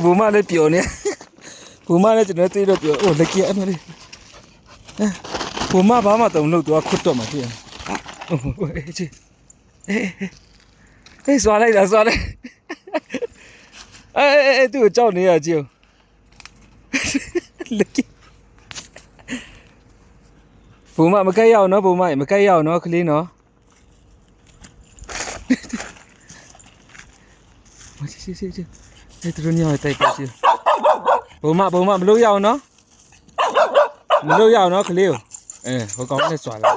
ဘူမလည်းပျော်နေဘူမလည်းကျွန်တော်သိတော့ပျော်လက်ကြီးအမလေးဘူမဘာမှတုံလို့သူကခွတ်တော့မှသိတယ်အေးချီအေးစွာလိုက်တာစွာလိုက်အေးသူ့ကိုကြောက်နေရကြည့်လက်ကြီးဘူမမကဲရအောင်နော်ဘူမမကဲရအောင်နော်ကလေးနော်ချီအဲ့သူညောင်းတိုက်ပါချီဘူမမလို့ရအောင်နော်မလို့ရအောင်နော်ကလေးကိုဟိုကောင်နဲ့စွာလာ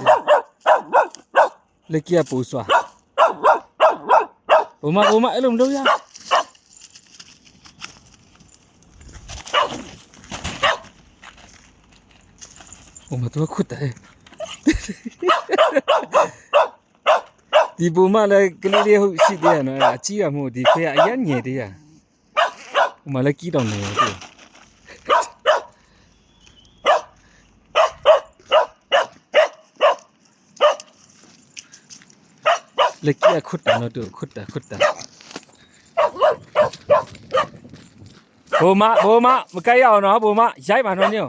လက်ကြီးကပူစွာဘူမအဲ့လိုမလို့ရဘူမတော့ခွတ်တယ်ဒီဘူမလည်းကလေးလေးဟုတ်ရှိသေးရနော်အကြီးရမို့ဒီဖေကအရင်ငယ်သေးရဘူမလည်းကြီးတော့နေတယ်လက်ကြီးခွတ်တယ်နော်သူခွတ်တာဘူမမကဲရအောင်နော်ဘူမရိုက်ပါနော်ညော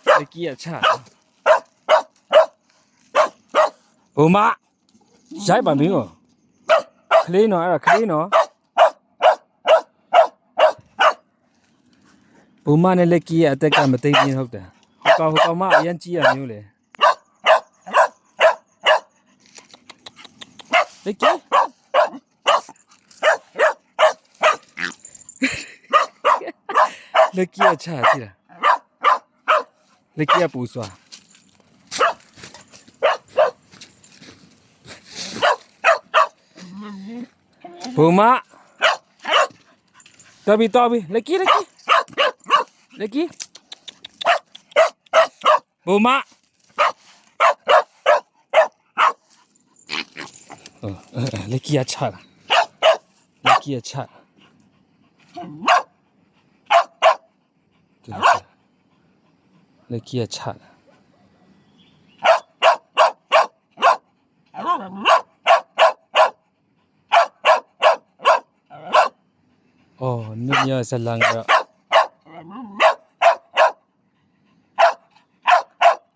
လက်ကြီးချဘူမရိုက်ပါမင်းကိုကလေးနော်အဲ့ဒါကလေးနော်ဘူမနဲ့လက်ကြီးရဲ့အသက်ကမသိပြင်းဟုတ်တယ်ဟိုကောင်မအရင်ကြီးရမျိုးလေလက်ကြီးလက်ကြီးချကြည့်လားလက်ကြီးပူစွာဘူမတော်ပြီလက်ကြီးဘူမလက်ကြီးချတာလက်ကြီးချလက်ကြီးချတာအော်နင်းရဇလန်က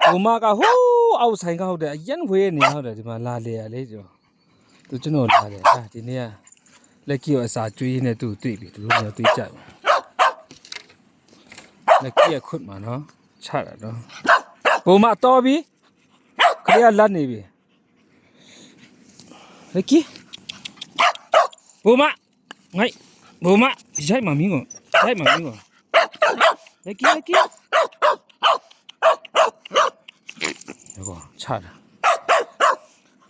ဘူမကဟိုးအောက်ဆိုင်ကဟုတ်တယ်အရင်ဝေးနေဟုတ်တယ်ဒီမှာလာလေရလေသူကျွန်တော်လာတယ်ဒီနေ့ကလက်ကြီးကိုအစာကျွေးနေသူတွေ့ပြီသူတို့လည်းတွေ့ကြတယ်လက်ကြီးခွတ်မှာနော်ချတာနော်ဘူမတော်ပြီခရီးလက်နေပြီလက်ကြီးဘူမငိုက်ဘူမရိုက်မမင်းကိုလက်ကြီးတော့ချတာ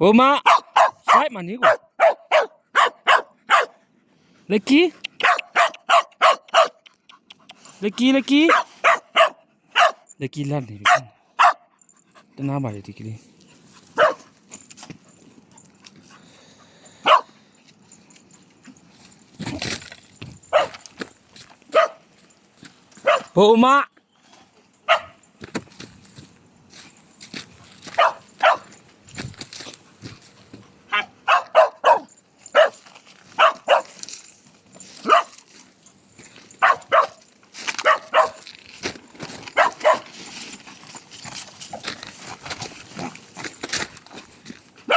ဘူမရိုက်မနေကိုလက်ကြီးလက်လက်နေပြီတနာပါလေဒီကလေးဘူမ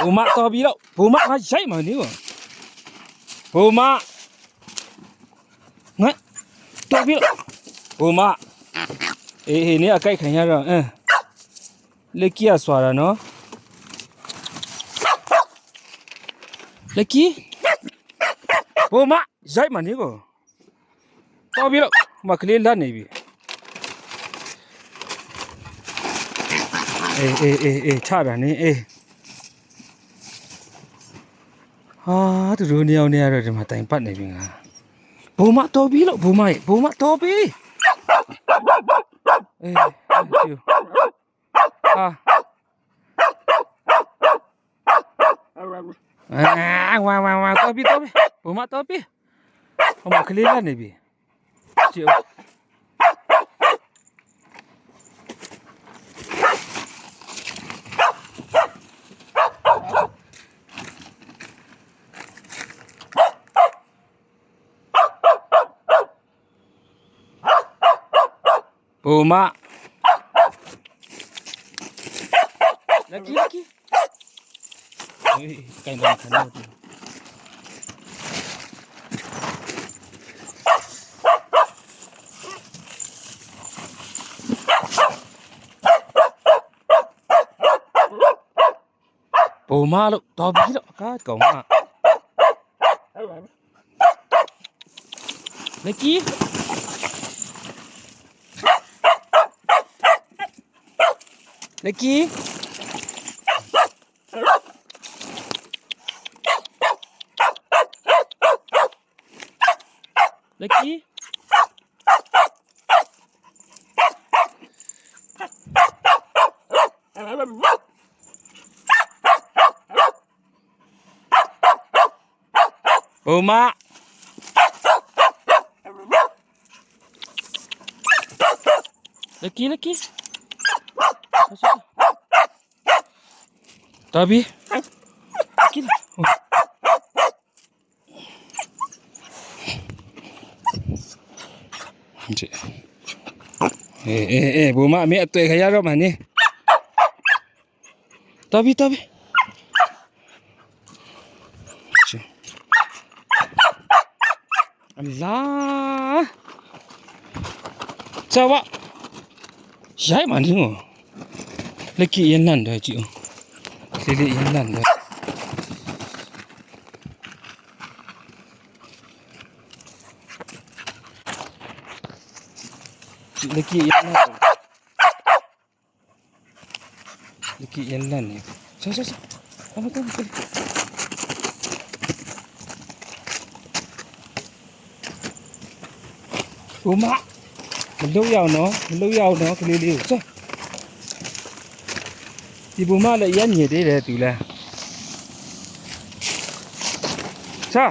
ဘူမတော်ပြီတော့ဘူမငါရိုက်မှနေဘူးဘူမငါတော်ပြီဘူမအေးနေအကြိုက်ခံရတော့လက်ကြီးဆွာတာနော်လက်ကြီးဘူမရိုက်မှနေကိုတော်ပြီတော့မကလေးလက်နေပြီအေးချပြန်နေဟာသူတို့နေအောင်နေရတော့ဒီမှာတိုင်ပတ်နေပြီငါဘူမတော်ပြီလို့ဘူမတော်ပြီအေးဟာဝါတော်ပြီဘူမတော်ပြီဟိုမှာကလေးလာနေပြီကြည့် ဘူမလက်ကြီးဟေးကင်တော့ခဏတော့ဘူမလို့တော်ပြီတော့ကားကောင်မလက်ကြီးလက်ကြီးလက်ကြီးဘူမလက်ကြီးလက်ကြီးတော်ပြီလက်ကြီးအေးဘူမအမေအတွေ့ခရတော့မှနေတော်ပြီအလားဇဝရိုက်မှနေနော်လက်ကြီးရနန်းတယ်ကြည့်အောင်လေးရနန်းတယ်လက်ကြီးရနန်းလက်ကြီးရနန်းနေဆောအမကန်ဘူမမလို့ရအောင်နော်ကလေးလေးကိုဆောဒီဘူမလည်းရညစ်သေးတယ်သူလဲဆော